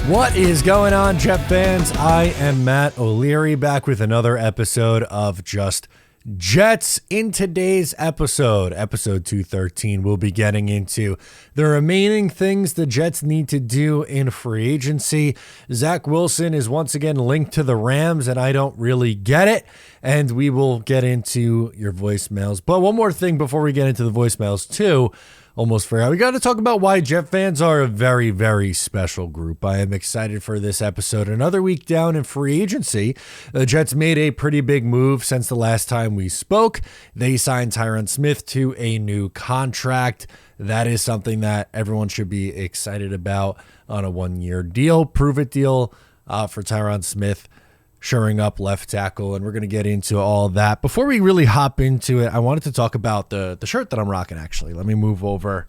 What is going on, Jet fans? I am Matt O'Leary, back with another episode of Just Jets. In today's episode 213, we'll be getting into the remaining things the Jets need to do in free agency. Zach Wilson is once again linked to the Rams, and I don't really get it. And we will get into your voicemails. But one more thing before we get into the voicemails, too. Almost forgot. We got to talk about why Jet fans are a very, very special group. I am excited for this episode. Another week down in free agency. The Jets made a pretty big move since the last time we spoke. They signed Tyson Smith to a new contract. That is something that everyone should be excited about on a one-year deal. Prove-it deal for Tyson Smith. Shoring up left tackle, and we're going to get into all that. Before we really hop into it, I wanted to talk about the shirt that I'm rocking, actually. Let me move over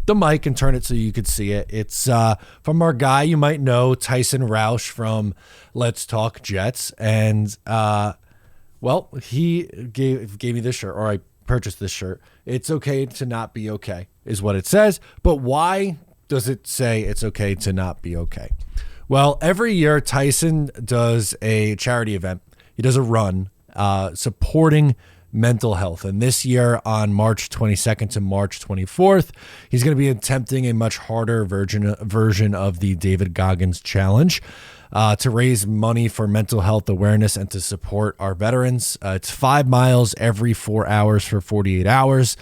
the mic and turn it so you could see it. It's from our guy you might know, Tyson Roush from Let's Talk Jets. And, he gave me this shirt, or I purchased this shirt. It's okay to not be okay, is what it says. But why does it say it's okay to not be okay? Well, every year Tyson does a charity event. He does a run supporting mental health. And this year on March 22nd to March 24th, he's going to be attempting a much harder version of the David Goggins Challenge to raise money for mental health awareness and to support our veterans. It's 5 miles every 4 hours for 48 hours.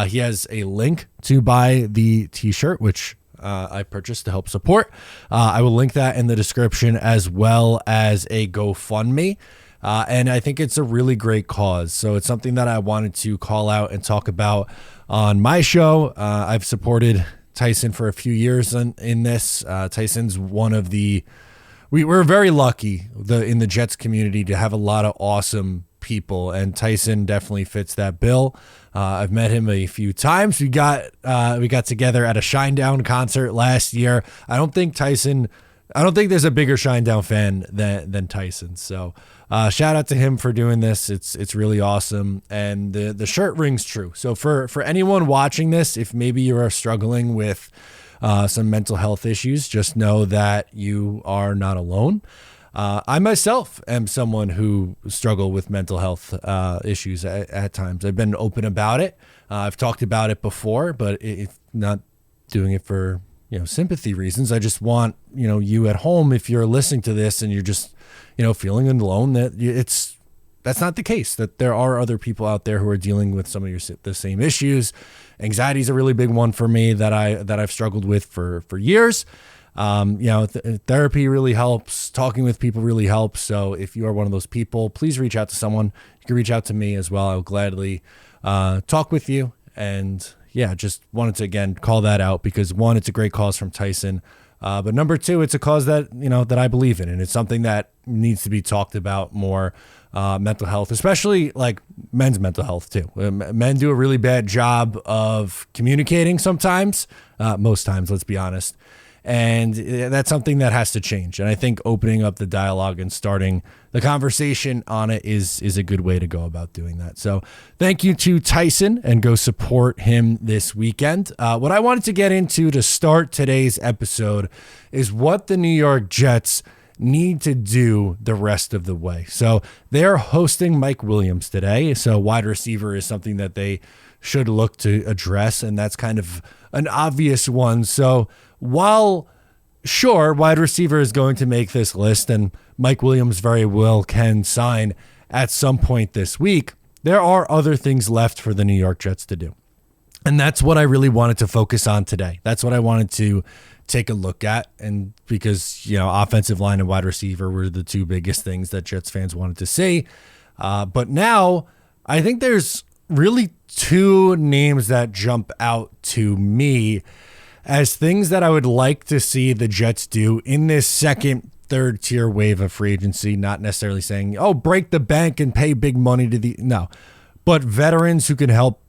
He has a link to buy the t-shirt, which I purchased to help support. I will link that in the description, as well as a GoFundMe. And I think it's a really great cause. So it's something that I wanted to call out and talk about on my show. I've supported Tyson for a few years in this. Tyson's one of the... We're very lucky in the Jets community to have a lot of awesome people, and Tyson definitely fits that bill. I've met him a few times. We got together at a Shinedown concert last year. I don't think there's a bigger Shinedown fan than Tyson. So shout out to him for doing this. It's really awesome, and the shirt rings true. So for anyone watching this, if maybe you are struggling with some mental health issues, just know that you are not alone. I myself am someone who struggle with mental health issues at times. I've been open about it. I've talked about it before, but it's not doing it for sympathy reasons. I just want you at home, if you're listening to this and you're just feeling alone, that's not the case. That there are other people out there who are dealing with some of the same issues. Anxiety is a really big one for me that I've struggled with for years. Therapy really helps. Talking with people really helps. So if you are one of those people, please reach out to someone. You can reach out to me as well. I'll gladly talk with you. And just wanted to again call that out because one, it's a great cause from Tyson. But number two, it's a cause that that I believe in, and it's something that needs to be talked about more. Mental health, especially like men's mental health too. Men do a really bad job of communicating sometimes, most times, let's be honest. And that's something that has to change. And I think opening up the dialogue and starting the conversation on it is a good way to go about doing that. So thank you to Tyson, and go support him this weekend. What I wanted to get into to start today's episode is what the New York Jets need to do the rest of the way. So they're hosting Mike Williams today. So wide receiver is something that they should look to address, and that's kind of an obvious one. So while sure, wide receiver is going to make this list, and Mike Williams very well can sign at some point this week, there are other things left for the New York Jets to do. And that's what I really wanted to focus on today. That's what I wanted to take a look at. And because, offensive line and wide receiver were the two biggest things that Jets fans wanted to see. But now I think there's really two names that jump out to me as things that I would like to see the Jets do in this second, third tier wave of free agency. Not necessarily saying, break the bank and pay big money to no, but veterans who can help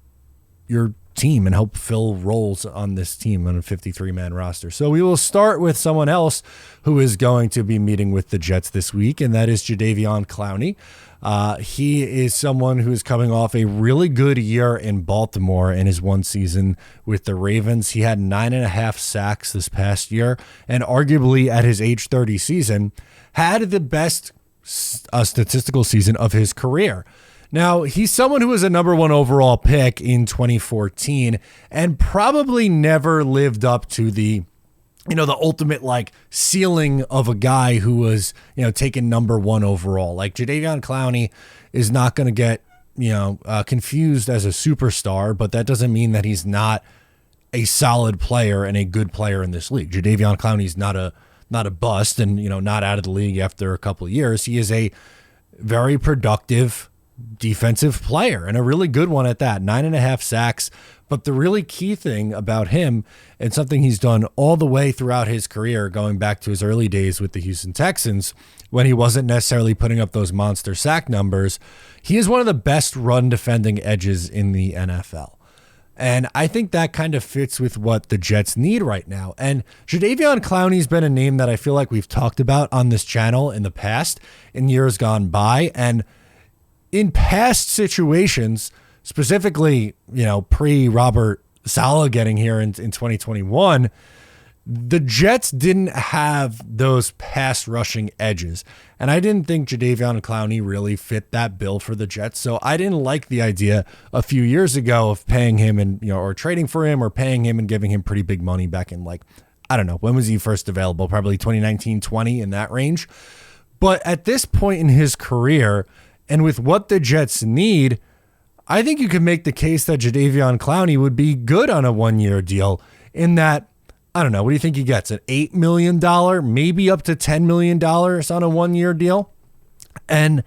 your team and help fill roles on this team on a 53-man roster. So we will start with someone else who is going to be meeting with the Jets this week, and that is Jadeveon Clowney. He is someone who is coming off a really good year in Baltimore in his one season with the Ravens. He had 9.5 sacks this past year, and arguably at his age 30 season, had the best statistical season of his career. Now, he's someone who was a number 1 overall pick in 2014 and probably never lived up to the ultimate like ceiling of a guy who was, taken number 1 overall. Like Jadeveon Clowney is not going to get, confused as a superstar, but that doesn't mean that he's not a solid player and a good player in this league. Jadeveon Clowney's not a bust and, not out of the league after a couple of years. He is a very productive defensive player and a really good one at that. 9.5 sacks. But the really key thing about him, and something he's done all the way throughout his career, going back to his early days with the Houston Texans, when he wasn't necessarily putting up those monster sack numbers, he is one of the best run defending edges in the NFL. And I think that kind of fits with what the Jets need right now. And Jadeveon Clowney's been a name that I feel like we've talked about on this channel in the past, in years gone by. And in past situations, specifically, pre-Robert Saleh getting here in 2021, the Jets didn't have those pass rushing edges. And I didn't think Jadeveon Clowney really fit that bill for the Jets. So I didn't like the idea a few years ago of paying him and, or trading for him or paying him and giving him pretty big money back in I don't know, when was he first available? Probably 2019, 20 in that range. But at this point in his career, and with what the Jets need, I think you could make the case that Jadeveon Clowney would be good on a 1-year deal in that, I don't know, what do you think he gets? An $8 million, maybe up to $10 million on a 1-year deal? And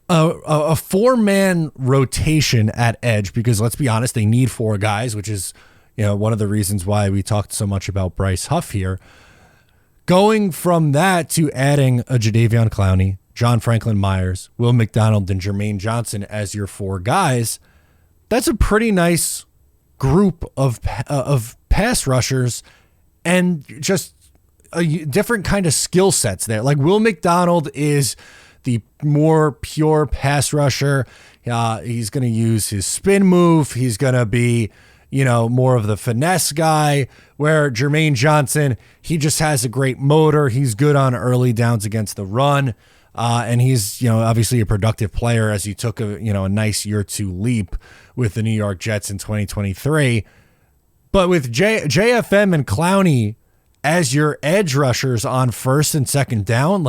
a 4-man rotation at edge, because let's be honest, they need 4 guys, which is, one of the reasons why we talked so much about Bryce Huff here. Going from that to adding a Jadeveon Clowney, John Franklin Myers, Will McDonald, and Jermaine Johnson as your 4 guys, that's a pretty nice group of pass rushers and just a different kind of skill sets there. Like Will McDonald is the more pure pass rusher. He's going to use his spin move. He's going to be, more of the finesse guy, where Jermaine Johnson, he just has a great motor. He's good on early downs against the run. And he's, obviously a productive player as he took a nice year 2 leap with the New York Jets in 2023. But with JFM and Clowney as your edge rushers on first and second down,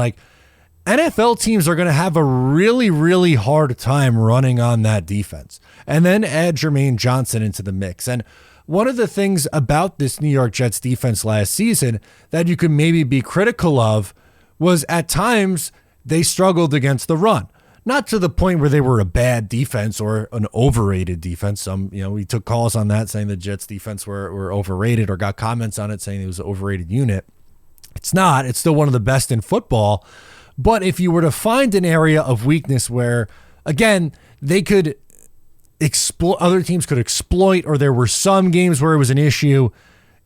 NFL teams are going to have a really, really hard time running on that defense. And then add Jermaine Johnson into the mix. And one of the things about this New York Jets defense last season that you could maybe be critical of was at times they struggled against the run. Not to the point where they were a bad defense or an overrated defense. We took calls on that saying the Jets defense were overrated, or got comments on it saying it was an overrated unit. It's not. It's still one of the best in football. But if you were to find an area of weakness where, again, they could other teams could exploit, or there were some games where it was an issue,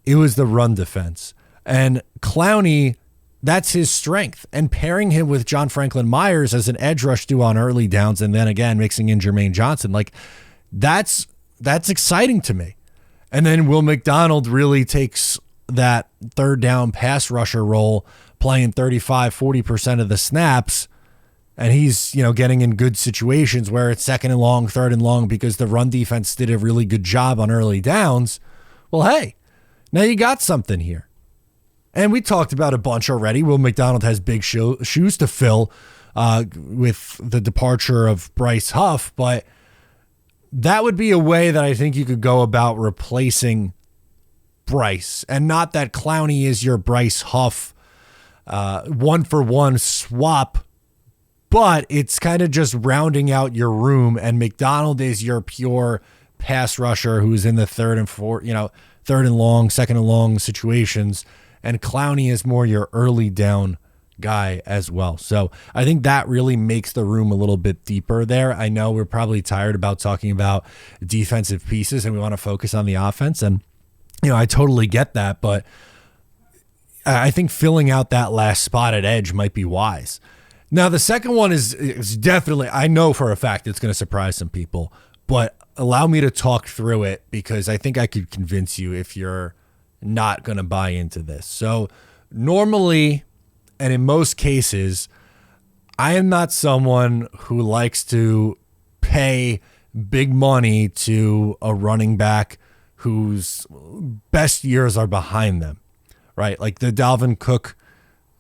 it was the run defense. And Clowney, that's his strength. And pairing him with John Franklin Myers as an edge rush do on early downs, and then again mixing in Jermaine Johnson, that's exciting to me. And then Will McDonald really takes that third down pass rusher role, playing 35-40% of the snaps, and he's getting in good situations where it's second and long, third and long, because the run defense did a really good job on early downs. Well, hey, now you got something here. And we talked about a bunch already. Will McDonald has big shoes to fill with the departure of Bryce Huff, but that would be a way that I think you could go about replacing Bryce, and not that Clowney is your Bryce Huff 1-for-1 swap, but it's kind of just rounding out your room, and McDonald is your pure pass rusher who's in the third and long, second and long situations. And Clowney is more your early down guy as well. So I think that really makes the room a little bit deeper there. I know we're probably tired about talking about defensive pieces and we want to focus on the offense. And, I totally get that, but I think filling out that last spot at edge might be wise. Now, the second one is definitely, I know for a fact it's going to surprise some people, but allow me to talk through it because I think I could convince you if you're not going to buy into this. So normally, and in most cases, I am not someone who likes to pay big money to a running back whose best years are behind them, right? Like the Dalvin Cook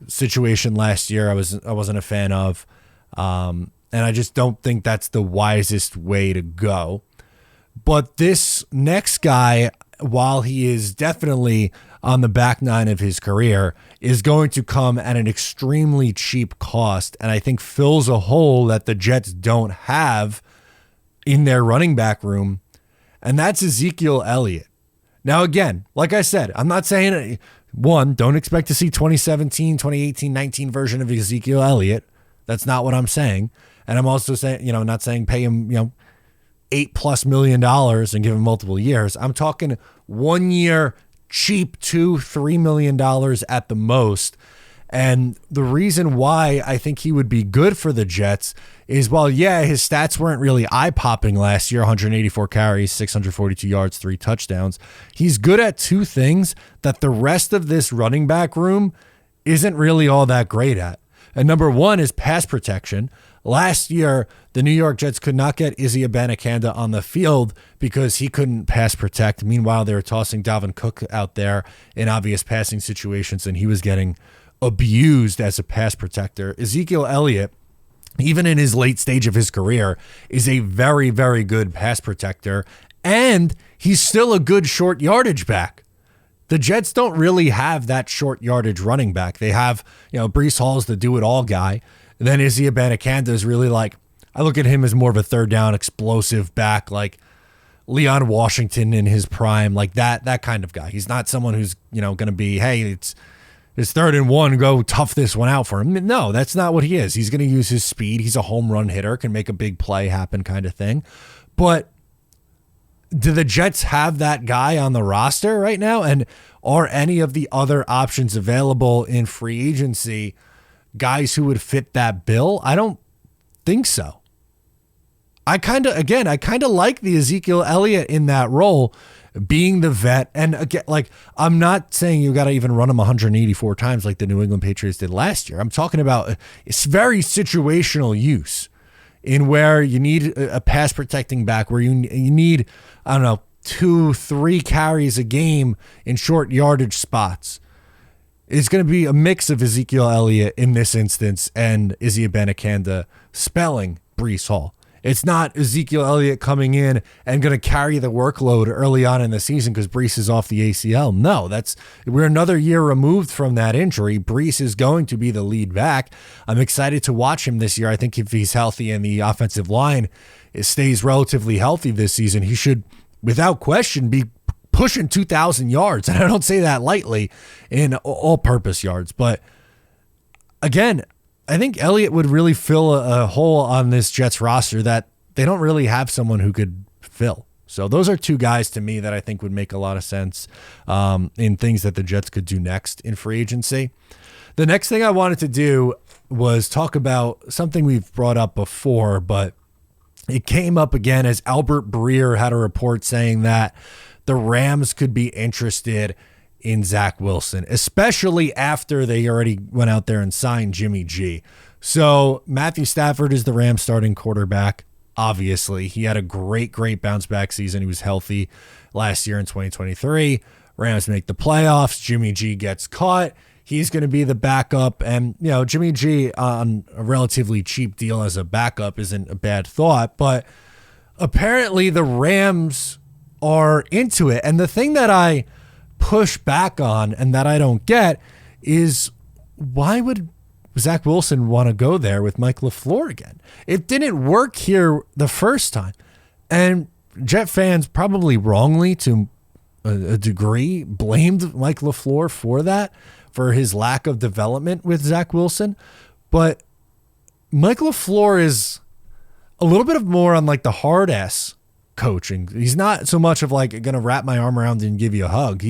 situation last year, I wasn't a fan of, and I just don't think that's the wisest way to go. But this next guy, while he is definitely on the back nine of his career, is going to come at an extremely cheap cost, and I think fills a hole that the Jets don't have in their running back room, and that's Ezekiel Elliott. Now, again, like I said, I'm not saying, one, don't expect to see 2017, 2018, 19 version of Ezekiel Elliott. That's not what I'm saying. And I'm also saying, not saying pay him, $8+ million and give him multiple years. I'm talking 1 year, cheap $2-3 million at the most. And the reason why I think he would be good for the Jets is, well, yeah, his stats weren't really eye-popping last year, 184 carries, 642 yards, 3 touchdowns. He's good at two things that the rest of this running back room isn't really all that great at. And number one is pass protection. Last year, the New York Jets could not get Izzy Abanikanda on the field because he couldn't pass protect. Meanwhile, they were tossing Dalvin Cook out there in obvious passing situations, and he was getting abused as a pass protector. Ezekiel Elliott, even in his late stage of his career, is a very, very good pass protector, and he's still a good short yardage back. The Jets don't really have that short yardage running back. They have, Breece Hall's the do-it-all guy. And then Izzy Abanikanda is really like, I look at him as more of a third down explosive back, like Leon Washington in his prime, like that kind of guy. He's not someone who's, going to be, hey, it's 3rd and 1, go tough this one out for him. No, that's not what he is. He's going to use his speed. He's a home run hitter, can make a big play happen kind of thing. But do the Jets have that guy on the roster right now? And are any of the other options available in free agency guys who would fit that bill? I don't think so. I kind of like the Ezekiel Elliott in that role, being the vet. And again, like, I'm not saying you got to even run him 184 times like the New England Patriots did last year. I'm talking about it's very situational use in where you need a pass protecting back, where you need, 2-3 carries a game in short yardage spots. It's going to be a mix of Ezekiel Elliott in this instance and Izzy Abanikanda spelling Breece Hall. It's not Ezekiel Elliott coming in and going to carry the workload early on in the season because Breece is off the ACL. No, we're another year removed from that injury. Breece is going to be the lead back. I'm excited to watch him this year. I think if he's healthy and the offensive line stays relatively healthy this season, he should, without question, be pushing 2,000 yards. And I don't say that lightly in all-purpose yards. But again, I think Elliott would really fill a hole on this Jets roster that they don't really have someone who could fill. So those are two guys to me that I think would make a lot of sense in things that the Jets could do next in free agency. The next thing I wanted to do was talk about something we've brought up before, but it came up again as Albert Breer had a report saying that the Rams could be interested in Zach Wilson, especially after they already went out there and signed Jimmy G. So Matthew Stafford is the Rams starting quarterback. Obviously, he had a great bounce back season. He was healthy last year in 2023. Rams make the playoffs. Jimmy G gets caught. He's going to be the backup. And, Jimmy G on a relatively cheap deal as a backup isn't a bad thought. But apparently the Rams are into it. And the thing that I push back on and that I don't get is, why would Zach Wilson want to go there with Mike LaFleur again? It didn't work here the first time. And Jet fans, probably wrongly to a degree, blamed Mike LaFleur for that, for his lack of development with Zach Wilson. But Mike LaFleur is a little bit of more on like the hard ass coaching. He's not so much of like going to wrap my arm around and give you a hug.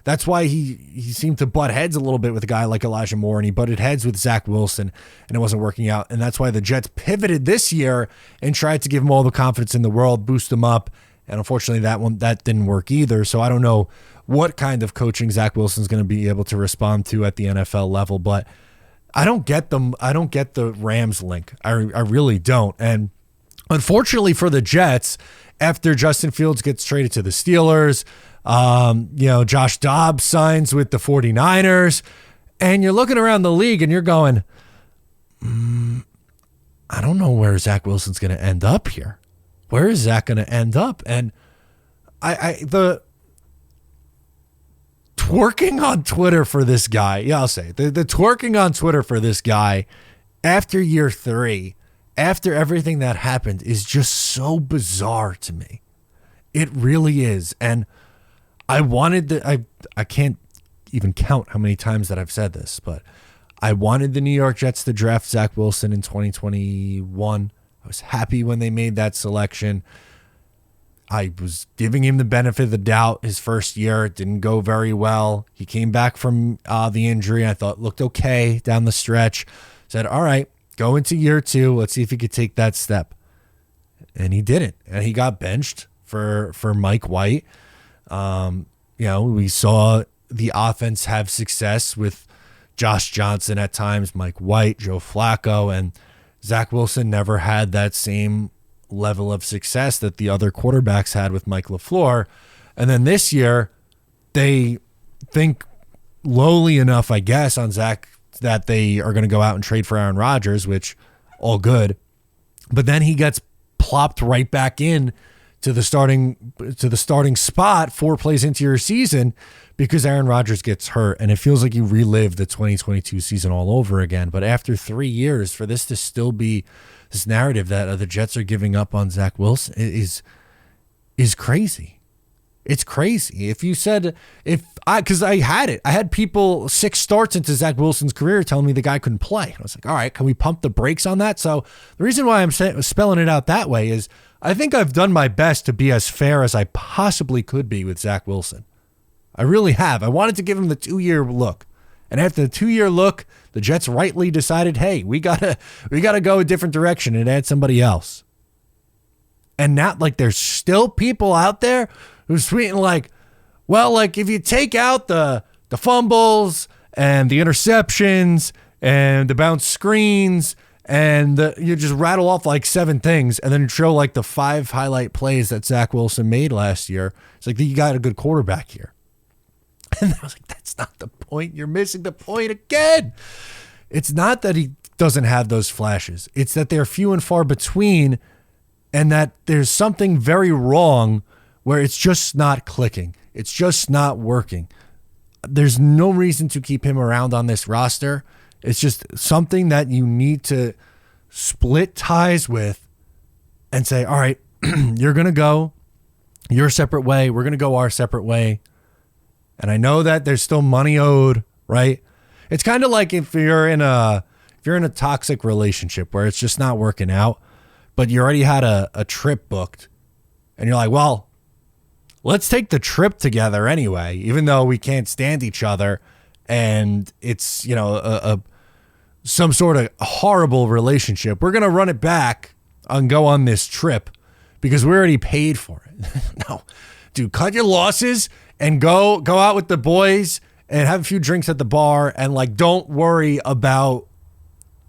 That's why he seemed to butt heads a little bit with a guy like Elijah Moore, and he butted heads with Zach Wilson, and it wasn't working out. And that's why the Jets pivoted this year and tried to give him all the confidence in the world, boost him up. And unfortunately, that didn't work either. So I don't know what kind of coaching Zach Wilson's going to be able to respond to at the NFL level, but I don't get them. I don't get the Rams link. I really don't. And unfortunately for the Jets, after Justin Fields gets traded to the Steelers, Josh Dobbs signs with the 49ers, and you're looking around the league and you're going, I don't know where Zach Wilson's going to end up here. Where is Zach going to end up? And the twerking on Twitter for this guy, I'll say it, the twerking on Twitter for this guy after year 3, after everything that happened, is just so bizarre to me. It really is. And I wanted I can't even count how many times that I've said this, but I wanted the New York Jets to draft Zach Wilson in 2021. I was happy when they made that selection. I was giving him the benefit of the doubt his first year. It didn't go very well. He came back from the injury. I thought looked okay down the stretch. Said, all right, go into year 2. Let's see if he could take that step. And he didn't. And he got benched for Mike White. We saw the offense have success with Josh Johnson at times, Mike White, Joe Flacco, and Zach Wilson never had that same level of success that the other quarterbacks had with Mike LaFleur. And then this year, they think lowly enough, I guess, on Zach that they are going to go out and trade for Aaron Rodgers, which all good. But then he gets plopped right back in to the starting spot 4 plays into your season because Aaron Rodgers gets hurt, and it feels like you relived the 2022 season all over again. But after 3 years, for this to still be this narrative that the Jets are giving up on Zach Wilson is crazy. It's crazy. If you said, because I had people 6 starts into Zach Wilson's career telling me the guy couldn't play. I was like, all right, can we pump the brakes on that? So the reason why I'm spelling it out that way is I think I've done my best to be as fair as I possibly could be with Zach Wilson. I really have. I wanted to give him the 2-year look. And after the 2-year look, the Jets rightly decided, hey, we gotta go a different direction and add somebody else. And now, like, there's still people out there who's tweeting like, well, like if you take out the fumbles and the interceptions and the bounce screens and you just rattle off like 7 things and then show like the 5 highlight plays that Zach Wilson made last year, it's like you got a good quarterback here. And I was like, that's not the point. You're missing the point again. It's not that he doesn't have those flashes. It's that they're few and far between and that there's something very wrong where it's just not clicking. It's just not working. There's no reason to keep him around on this roster. It's just something that you need to split ties with and say, all right, you're going to go your separate way. We're going to go our separate way. And I know that there's still money owed, right? It's kind of like if you're in a toxic relationship where it's just not working out, but you already had a trip booked and you're like, well, let's take the trip together anyway, even though we can't stand each other and it's, some sort of horrible relationship. We're going to run it back and go on this trip because we already paid for it. No, dude, cut your losses and go out with the boys and have a few drinks at the bar and like don't worry about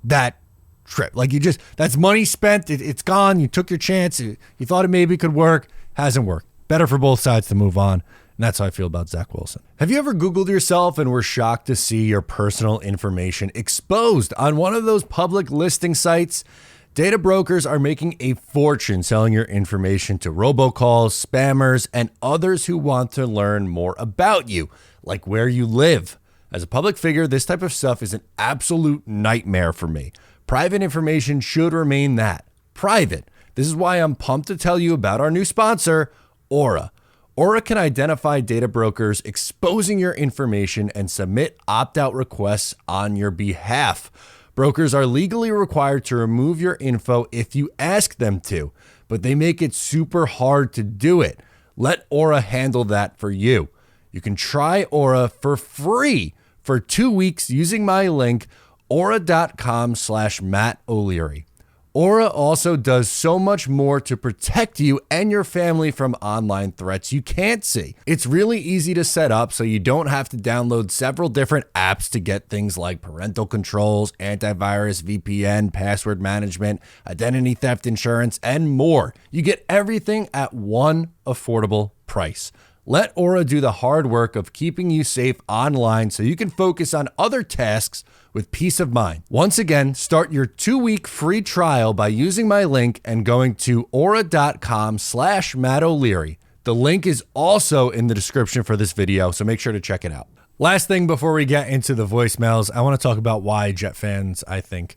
that trip. Like that's money spent. It's gone. You took your chance. You thought it maybe could work. Hasn't worked. Better for both sides to move on. And that's how I feel about Zach Wilson. Have you ever Googled yourself and were shocked to see your personal information exposed on one of those public listing sites? Data brokers are making a fortune selling your information to robocalls, spammers, and others who want to learn more about you, like where you live. As a public figure, this type of stuff is an absolute nightmare for me. Private information should remain that, private. This is why I'm pumped to tell you about our new sponsor, Aura. Aura can identify data brokers exposing your information and submit opt-out requests on your behalf. Brokers are legally required to remove your info if you ask them to, but they make it super hard to do it. Let Aura handle that for you. You can try Aura for free for 2 weeks using my link, aura.com/Matt O'Leary. Aura also does so much more to protect you and your family from online threats you can't see. It's really easy to set up so you don't have to download several different apps to get things like parental controls, antivirus, VPN, password management, identity theft insurance, and more. You get everything at one affordable price. Let Aura do the hard work of keeping you safe online so you can focus on other tasks with peace of mind. Once again, start your 2-week free trial by using my link and going to aura.com/Matt O'Leary. The link is also in the description for this video, so make sure to check it out. Last thing before we get into the voicemails, I want to talk about why Jet fans, I think,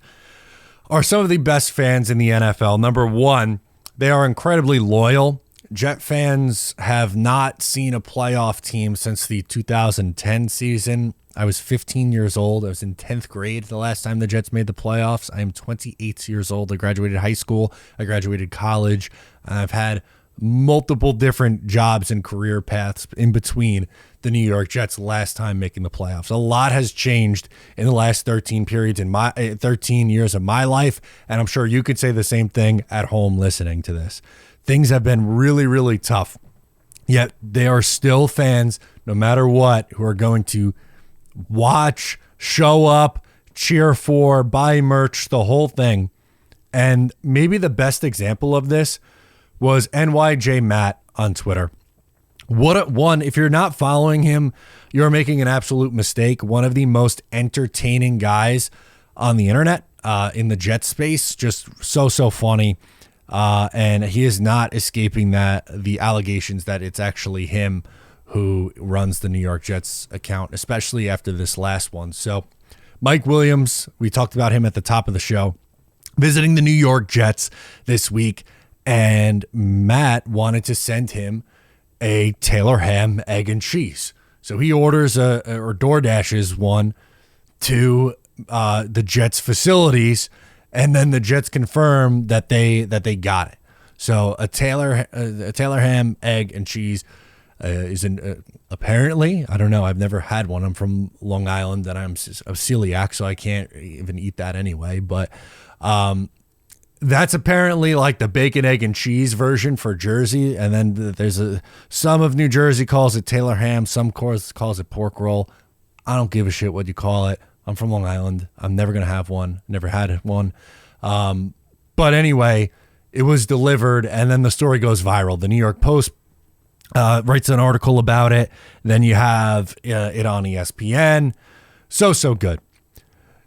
are some of the best fans in the NFL. Number one, they are incredibly loyal. Jet fans have not seen a playoff team since the 2010 season. I was 15 years old. I was in 10th grade the last time the Jets made the playoffs. I am 28 years old. I graduated high school. I graduated college. I've had multiple different jobs and career paths in between the New York Jets last time making the playoffs. A lot has changed in the last 13 years of my life, and I'm sure you could say the same thing at home listening to this. Things have been really, really tough, yet they are still fans, no matter what, who are going to watch, show up, cheer for, buy merch, the whole thing. And maybe the best example of this was NYJ Matt on Twitter. If you're not following him, you're making an absolute mistake. One of the most entertaining guys on the internet, in the Jet space, just so funny. And he is not escaping the allegations that it's actually him who runs the New York Jets account, especially after this last one. So Mike Williams, we talked about him at the top of the show, visiting the New York Jets this week, and Matt wanted to send him a Taylor ham, egg, and cheese. So he orders or DoorDashes one to the Jets facilities, and then the Jets confirm that they got it. So a Taylor ham, egg, and cheese is apparently, I don't know, I've never had one. I'm from Long Island, and I'm a celiac, so I can't even eat that anyway. But that's apparently like the bacon, egg, and cheese version for Jersey. And then there's some of New Jersey calls it Taylor ham, some calls it pork roll. I don't give a shit what you call it. I'm from Long Island. I'm never going to have one. Never had one. But anyway, it was delivered, and then the story goes viral. The New York Post writes an article about it. Then you have it on ESPN. So good.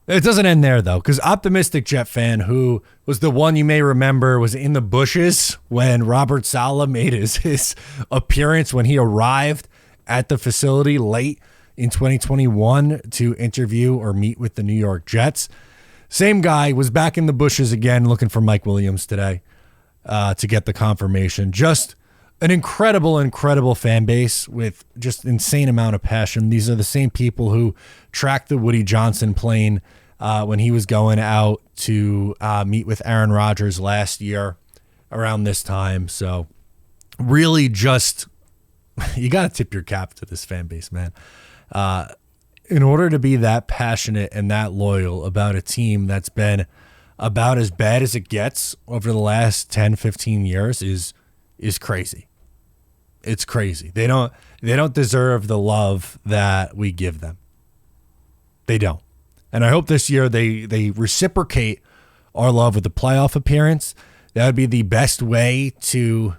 It doesn't end there, though, because Optimistic Jet fan, who was the one you may remember was in the bushes when Robert Saleh made his appearance when he arrived at the facility late in 2021 to interview or meet with the New York Jets. Same guy was back in the bushes again looking for Mike Williams today to get the confirmation. Just an incredible fan base with just insane amount of passion. These are the same people who tracked the Woody Johnson plane when he was going out to meet with Aaron Rodgers last year around this time. So really just, you got to tip your cap to this fan base, man. In order to be that passionate and that loyal about a team that's been about as bad as it gets over the last 10, 15 years is crazy. It's crazy. They don't deserve the love that we give them. They don't. And I hope this year they reciprocate our love with a playoff appearance. That would be the best way to,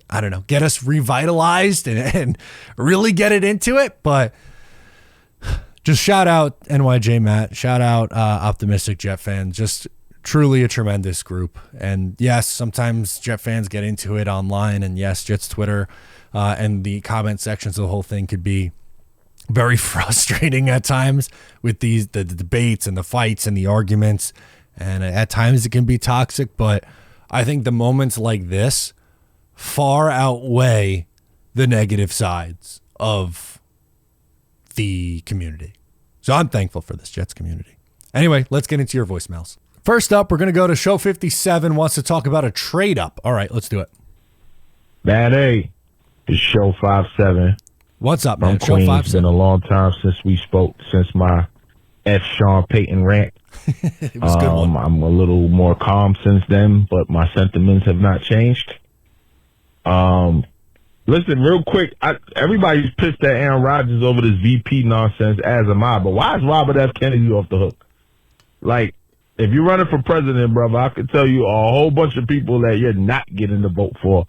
I don't know, get us revitalized and really get it into it. But just shout out NYJ Matt, shout out Optimistic Jet fans, just truly a tremendous group. And yes, sometimes Jet fans get into it online, and yes, Jets Twitter and the comment sections of the whole thing could be very frustrating at times with the debates and the fights and the arguments. And at times it can be toxic, but I think the moments like this far outweigh the negative sides of the community. So I'm thankful for this Jets community. Anyway, let's get into your voicemails. First up, we're going to go to Show 57, wants to talk about a trade up. All right, let's do it. Bad A, it's Show 57. What's up, man? From Queens. It's been a long time since we spoke, since my F. Sean Payton rant. It was a good one. I'm a little more calm since then, but my sentiments have not changed. Listen, real quick, everybody's pissed at Aaron Rodgers over this VP nonsense, as am I, but why is Robert F. Kennedy off the hook? Like, if you're running for president, brother, I could tell you a whole bunch of people that you're not getting the vote for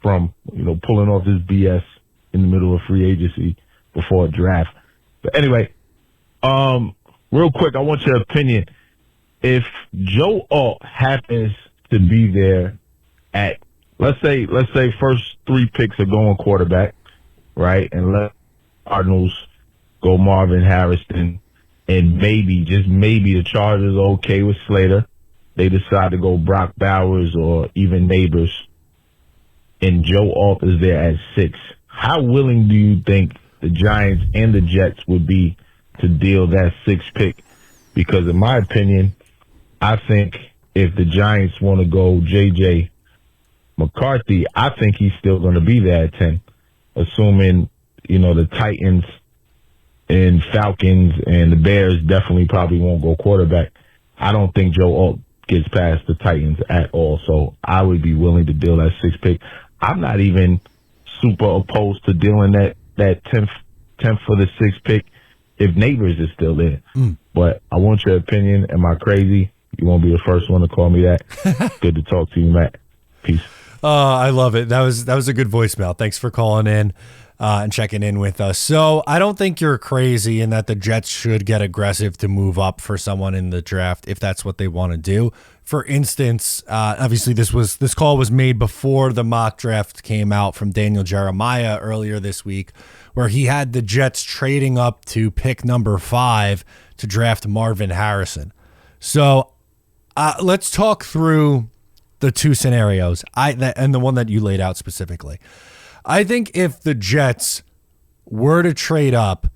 from, pulling off this BS in the middle of free agency before a draft. But anyway, real quick, I want your opinion. If Joe Alt happens to be there at, let's say first 3 picks are going quarterback, right? And let Cardinals go Marvin Harrison, and maybe, just maybe, the Chargers are okay with Slater. They decide to go Brock Bowers or even Neighbors, and Joe Alt is there at 6. How willing do you think the Giants and the Jets would be to deal that 6th pick? Because in my opinion, I think if the Giants want to go J.J. McCarthy, I think he's still going to be there at 10, assuming, the Titans and Falcons and the Bears definitely probably won't go quarterback. I don't think Joe Alt gets past the Titans at all, so I would be willing to deal that 6th pick. I'm not even super opposed to dealing that 10th for the 6th pick if Neighbors is still there. But I want your opinion. Am I crazy? You won't be the first one to call me that. Good to talk to you, Matt. Peace. I love it. That was a good voicemail. Thanks for calling in and checking in with us. So I don't think you're crazy in that the Jets should get aggressive to move up for someone in the draft if that's what they want to do. For instance, obviously this call was made before the mock draft came out from Daniel Jeremiah earlier this week, where he had the Jets trading up to pick number 5 to draft Marvin Harrison. So let's talk through the 2 scenarios, and the one that you laid out specifically. I think if the Jets were to trade up,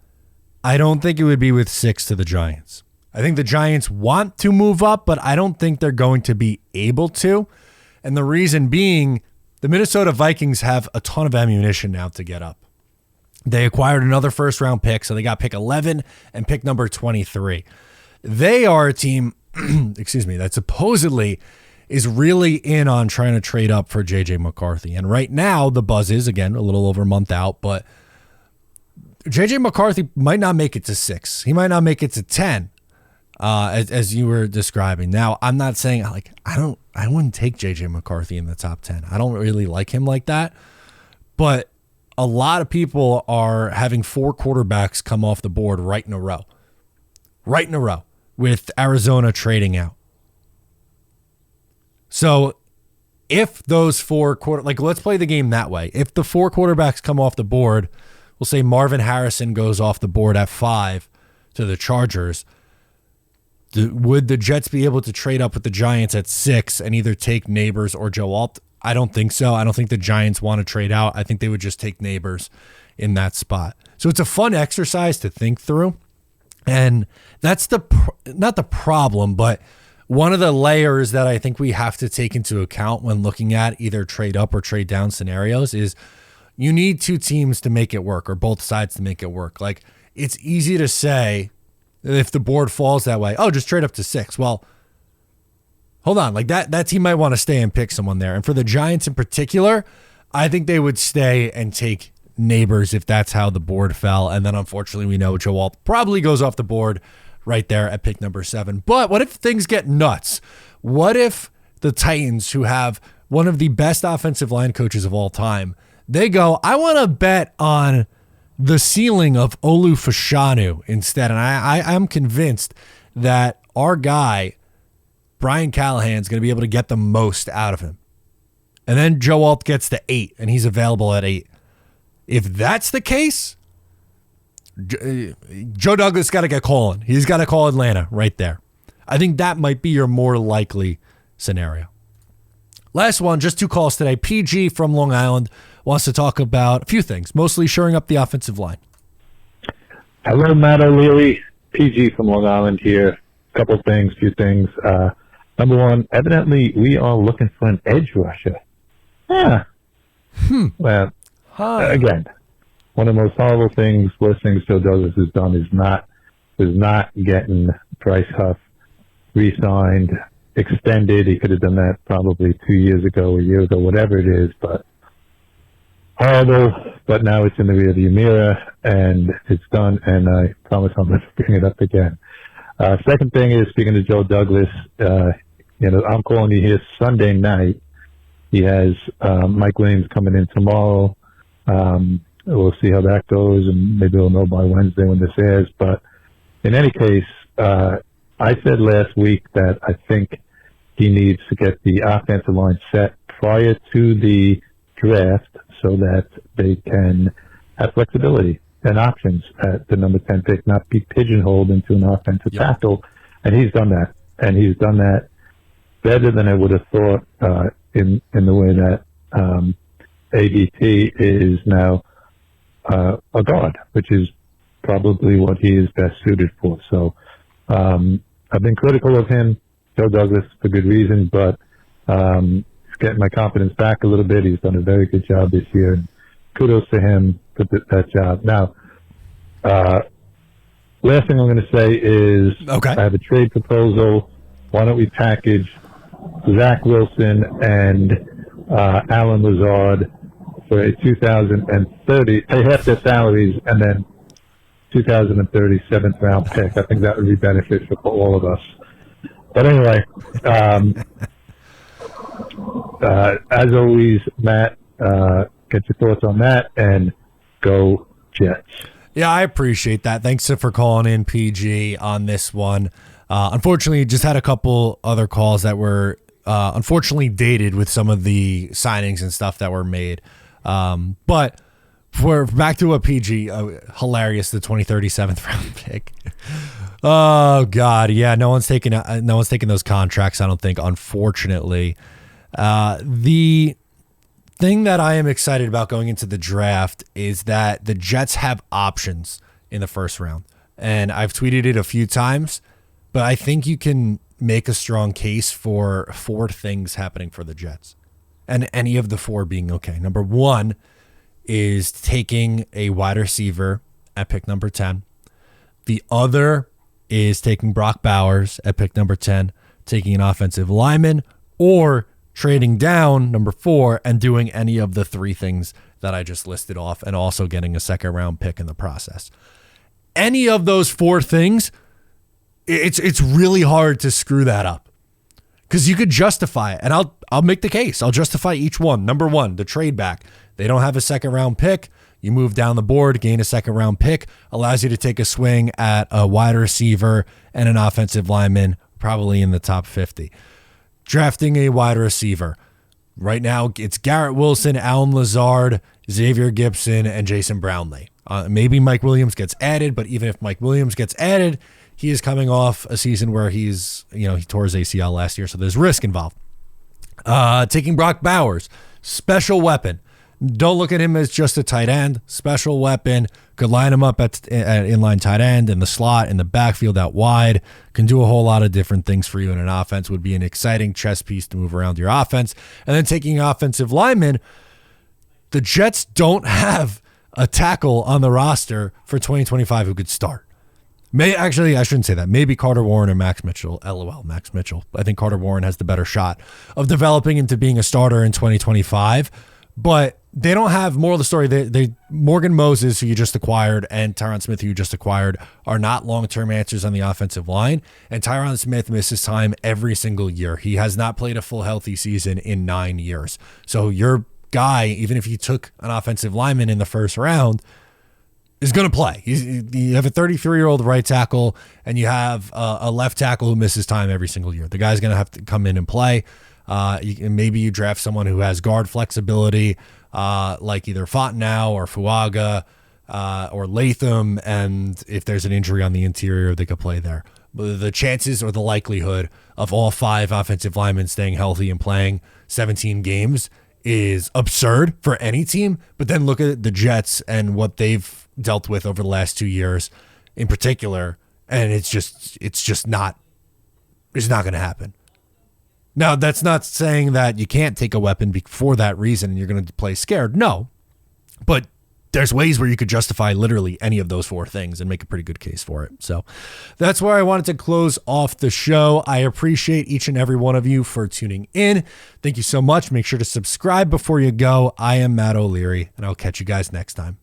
I don't think it would be with 6 to the Giants. I think the Giants want to move up, but I don't think they're going to be able to. And the reason being, the Minnesota Vikings have a ton of ammunition now to get up. They acquired another first-round pick, so they got pick 11 and pick number 23. They are a team, that supposedly is really in on trying to trade up for J.J. McCarthy. And right now, the buzz is, again, a little over a month out, but J.J. McCarthy might not make it to 6. He might not make it to 10, as you were describing. Now, I'm not saying, I wouldn't take J.J. McCarthy in the top 10. I don't really like him like that. But a lot of people are having 4 quarterbacks come off the board right in a row, with Arizona trading out. So if those 4 let's play the game that way. If the 4 quarterbacks come off the board, we'll say Marvin Harrison goes off the board at 5 to the Chargers. Would the Jets be able to trade up with the Giants at 6 and either take Neighbors or Joe Alt? I don't think so. I don't think the Giants want to trade out. I think they would just take Neighbors in that spot. So it's a fun exercise to think through. And that's not the problem, but one of the layers that I think we have to take into account when looking at either trade up or trade down scenarios is you need 2 teams to make it work, or both sides to make it work. Like, it's easy to say if the board falls that way, oh, just trade up to 6. Well, hold on. Like that team might want to stay and pick someone there. And for the Giants in particular, I think they would stay and take Neighbors if that's how the board fell. And then unfortunately, we know Joe Alt probably goes off the board right there at pick number 7. But what if things get nuts? What if the Titans, who have one of the best offensive line coaches of all time, they go, I want to bet on the ceiling of Olu Fashanu instead. And I'm convinced that our guy, Brian Callahan's going to be able to get the most out of him. And then Joe Alt gets to 8, and he's available at 8. If that's the case, Joe Douglas got to get calling. He's got to call Atlanta right there. I think that might be your more likely scenario. Last one, just 2 calls today. PG from Long Island wants to talk about a few things, mostly shoring up the offensive line. Hello, Matt O'Leary. PG from Long Island here. Few things. Number one, evidently we are looking for an edge rusher. Well, again, one of the most horrible things, worst things Joe Douglas has done is not getting Bryce Huff re-signed, extended. He could have done that probably 2 years ago, a year ago, whatever it is, but horrible. But now it's in the rearview mirror, and it's done, and I promise I'm going to bring it up again. Second thing is, speaking to Joe Douglas, I'm calling you here Sunday night. He has Mike Williams coming in tomorrow. We'll see how that goes, and maybe we'll know by Wednesday when this airs. But in any case, I said last week that I think he needs to get the offensive line set prior to the draft so that they can have flexibility and options at the number 10 pick, not be pigeonholed into an offensive tackle. And he's done that. And he's done that better than I would have thought in the way that ADT is now a guard, which is probably what he is best suited for. So I've been critical of him, Joe Douglas, for good reason, but he's getting my confidence back a little bit. He's done a very good job this year. And kudos to him for that job. Now, last thing I'm going to say is I have a trade proposal. Why don't we package Zach Wilson and Alan Lazard for a 2030, pay half their salaries, and then 2030 7th round pick. I think that would be beneficial for all of us. But anyway, as always, Matt, get your thoughts on that, and go Jets. Yeah, I appreciate that. Thanks for calling in, PG, on this one. Unfortunately, just had a couple other calls that were unfortunately dated with some of the signings and stuff that were made. But we're back to a PG, hilarious, the 2030 7th round pick. Oh God, yeah, no one's taking those contracts, I don't think, unfortunately. The thing that I am excited about going into the draft is that the Jets have options in the first round. And I've tweeted it a few times, but I think you can make a strong case for 4 things happening for the Jets, and any of the 4 being okay. Number 1 is taking a wide receiver at pick number 10. The other is taking Brock Bowers at pick number 10, taking an offensive lineman, or trading down, number 4, and doing any of the 3 things that I just listed off, and also getting a 2nd round pick in the process. Any of those 4 things, it's really hard to screw that up, because you could justify it, and I'll make the case. I'll justify each one. Number 1, the trade back. They don't have a 2nd round pick. You move down the board, gain a 2nd round pick, allows you to take a swing at a wide receiver and an offensive lineman, probably in the top 50. Drafting a wide receiver. Right now, it's Garrett Wilson, Alan Lazard, Xavier Gibson, and Jason Brownlee. Maybe Mike Williams gets added, but even if Mike Williams gets added, he is coming off a season where he tore his ACL last year, so there's risk involved. Taking Brock Bowers, special weapon. Don't look at him as just a tight end. Special weapon. Could line him up at inline tight end, in the slot, in the backfield, out wide. Can do a whole lot of different things for you in an offense. Would be an exciting chess piece to move around your offense. And then taking offensive linemen, the Jets don't have a tackle on the roster for 2025 who could start. I shouldn't say that. Maybe Carter Warren or Max Mitchell. LOL, Max Mitchell. I think Carter Warren has the better shot of developing into being a starter in 2025. But they don't have, moral of the story, they Morgan Moses, who you just acquired, and Tyron Smith, who you just acquired, are not long-term answers on the offensive line. And Tyron Smith misses time every single year. He has not played a full healthy season in 9 years. So your guy, even if you took an offensive lineman in the first round, is going to play. You have a 33-year-old right tackle, and you have a left tackle who misses time every single year. The guy's going to have to come in and play. Maybe you draft someone who has guard flexibility, like either Fontenot or Fuaga or Latham, and if there's an injury on the interior, they could play there. The chances or the likelihood of all 5 offensive linemen staying healthy and playing 17 games is absurd for any team. But then look at the Jets and what they've dealt with over the last 2 years in particular, and it's just not going to happen. Now, that's not saying that you can't take a weapon for that reason and you're going to play scared. No, but there's ways where you could justify literally any of those 4 things and make a pretty good case for it. So that's where I wanted to close off the show. I appreciate each and every one of you for tuning in. Thank you so much. Make sure to subscribe before you go. I am Matt O'Leary, and I'll catch you guys next time.